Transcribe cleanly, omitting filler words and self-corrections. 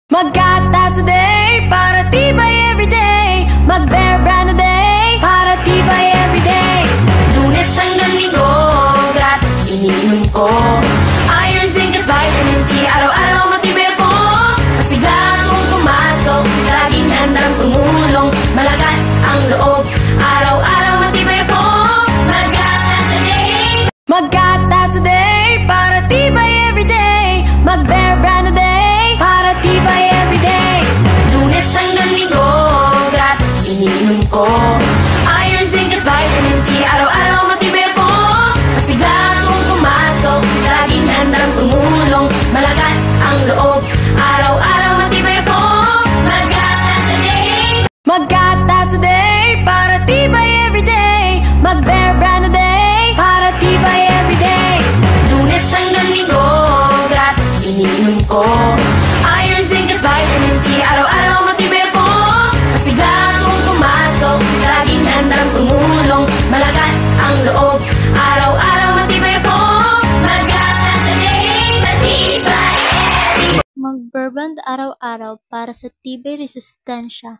Maggatas a day para tibay everyday. Mag-Bear Brand a day para tibay everyday. Lunes hanggang Linggo, gratis iniinom ko. Iron, zinc at vitamin C, araw-araw matibay ako. Masigla akong pumasok, laging handang tumulong. Malakas ang loob, araw-araw matibay ako. Maggatas a day. Maggatas a day para tibay everyday. Mag-Bear Brand a day para tibay everyday. Lunes hanggang Linggo, gratis iniinom ko. Iron, zinc at vitamin C, araw-araw matibay ako. Masigla akong pumasok, laging handang tumulong. Malakas ang loob, araw-araw matibay ako. Maggatas a day. Maggatas a day para tibay everyday. Mag-Bear Brand a day para tibay everyday. Lunes hanggang Linggo, gratis iniinom ko. Iron, zinc at vitamin C, araw-araw matibay ako. Masigla akong pumasok, laging handang tumulong. Malakas ang loob, araw-araw matibay ako. Maggatas a day, matibay everyday. Mag-Bear Brand araw-araw para sa tibay resistensya.